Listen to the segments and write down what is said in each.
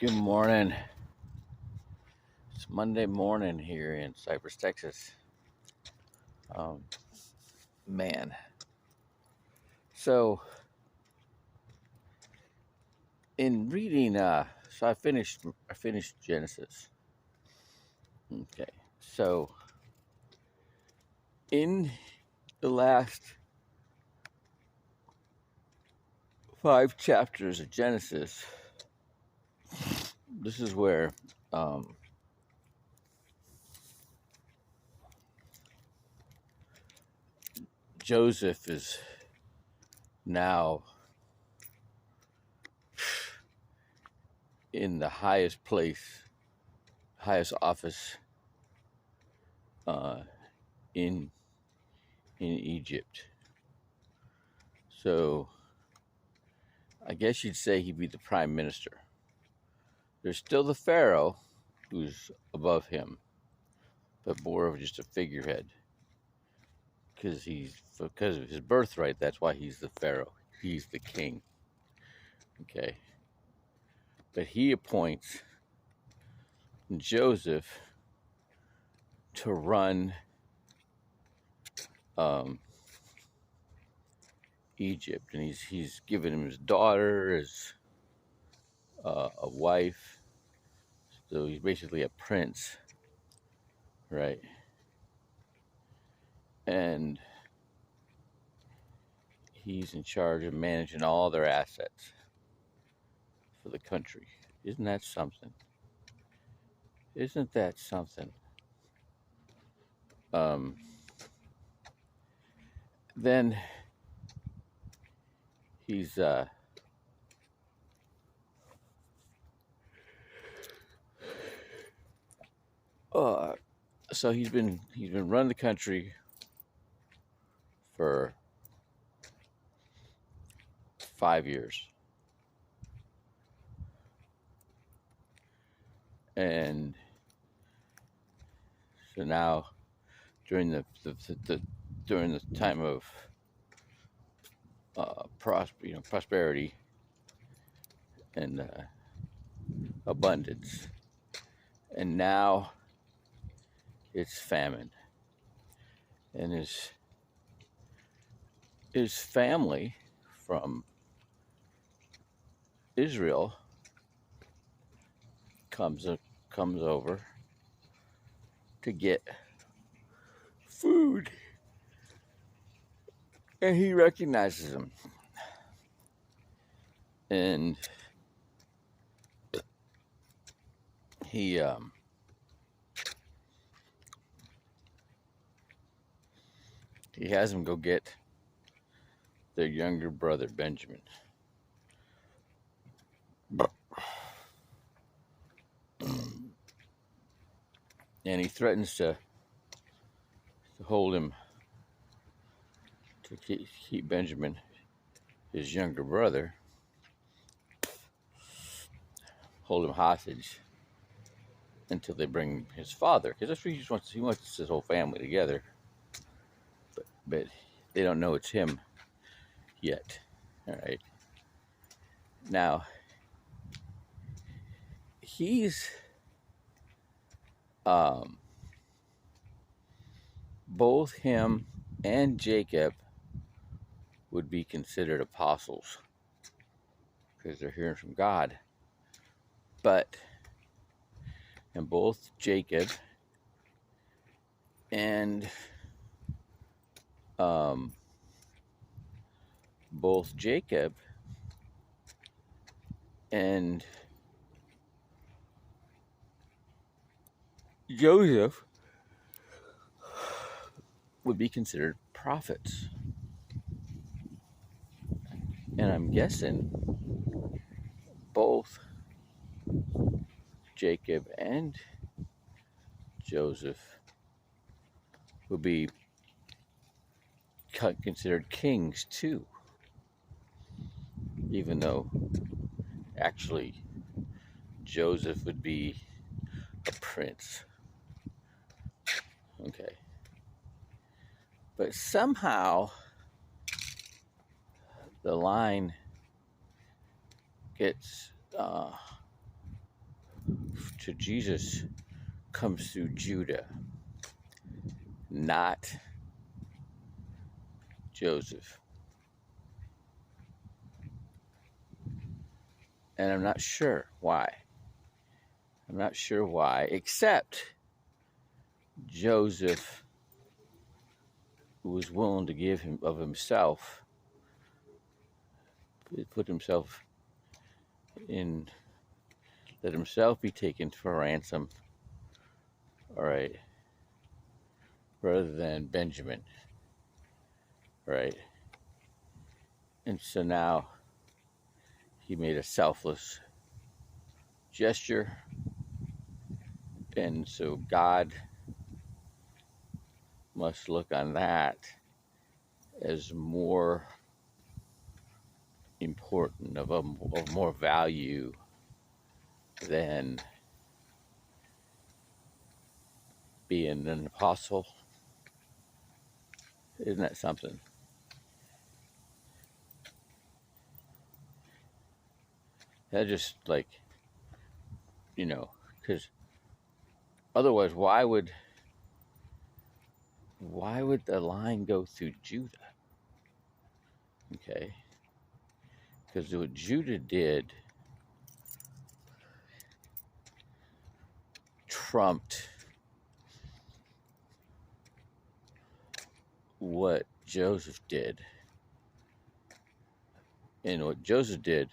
Good morning. It's Monday morning here in Cypress, Texas. Um, man, so in reading, so I finished Genesis. Okay, so in the last 5 chapters of Genesis, this is where um, Joseph is now in the highest place, highest office uh, in Egypt. So I guess you'd say he'd be the prime minister. There's still the Pharaoh, who's above him, but more of just a figurehead, because of his birthright. That's why he's the Pharaoh. He's the king. Okay, but he appoints Joseph to run um, Egypt, and he's given him his daughter as a wife. So he's basically a prince, right? And he's in charge of managing all their assets for the country. Isn't that something? Isn't that something? Um, then he's uh, so he's been running the country for 5 years, and so now during the during the time of prosperity and abundance, and now it's famine, and his family from Israel comes over to get food, and he recognizes them, and he has them go get their younger brother Benjamin. And he threatens to hold him, to keep Benjamin, his younger brother, hold him hostage until they bring his father, because that's what he wants his whole family together, but they don't know it's him yet. All right, now he's both him and Jacob would be considered apostles because they're hearing from God. And both Jacob and Joseph would be considered prophets. And I'm guessing both Jacob and Joseph would be considered kings too, even though actually Joseph would be a prince. Okay. But somehow the line gets to Jesus comes through Judah, not Joseph. And I'm not sure why. I'm not sure why, except Joseph was willing to give him of himself, put himself in, let himself be taken for ransom, all right, rather than Benjamin, right? And so now he made a selfless gesture, and so God must look on that as more important, of more value than being an apostle. Isn't that something? That just like, because otherwise, why would the line go through Judah? Okay, because what Judah did trumped what Joseph did, and what Joseph did.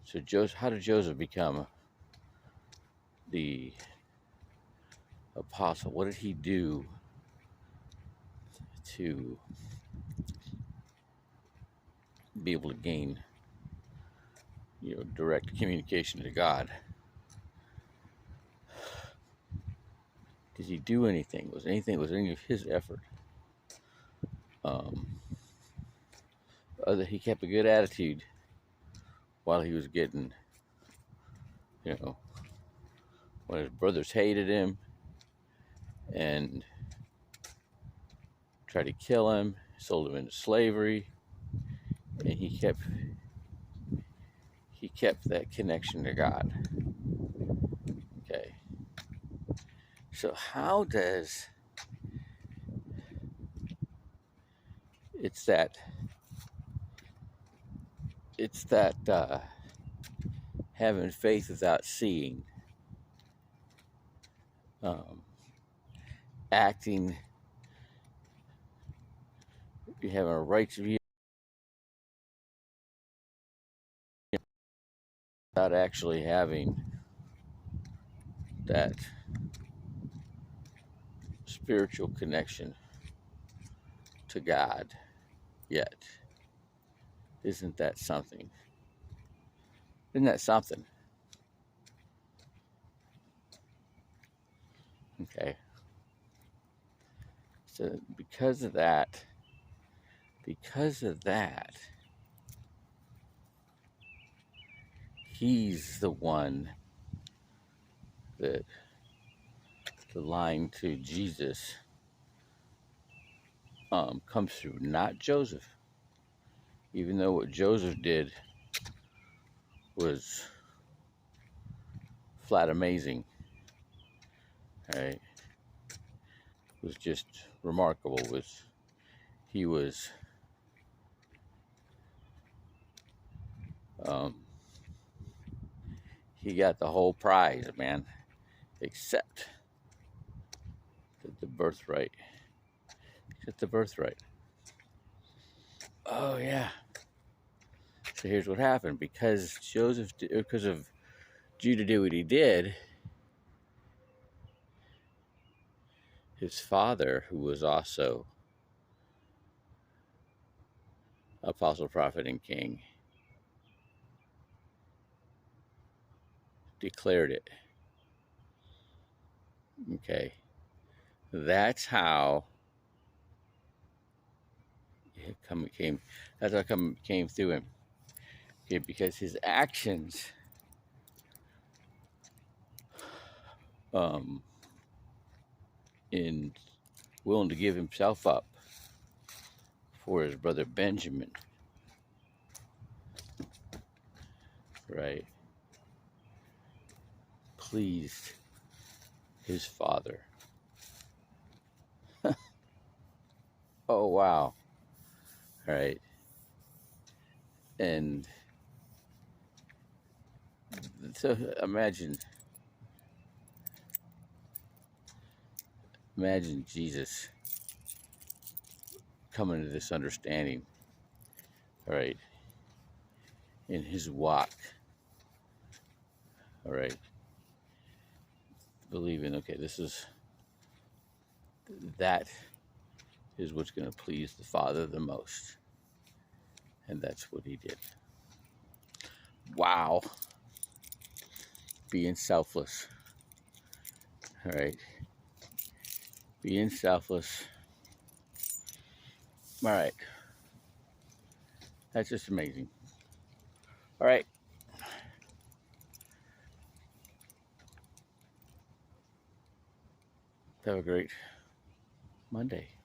So how did Joseph become the apostle? What did he do to be able to gain, direct communication to God? Did he do anything? Was any of his effort? He kept a good attitude while he was getting, when his brothers hated him and tried to kill him, sold him into slavery, and he kept that connection to God. Okay. So how does it's that having faith without seeing, acting, you having a right view without actually having that spiritual connection to God yet? Isn't that something? Isn't that something? Okay. So because of that, he's the one that the line to Jesus comes through, not Joseph. Even though what Joseph did was flat amazing, right? Was just remarkable. He was he got the whole prize, man, except the birthright. Except the birthright. Oh yeah. So here's what happened. Because of Judah did what he did, his father, who was also apostle, prophet, and king, declared it. Okay. That's how it came. That's how it came through him. Okay, because his actions, in willing to give himself up for his brother Benjamin, right, pleased his Father. Oh, wow. All right. And so imagine Jesus coming to this understanding, all right, in his walk, all right, believing, okay, that is what's going to please the Father the most. And that's what he did. Wow. Being selfless. All right. Being selfless. All right. That's just amazing. All right. Have a great Monday.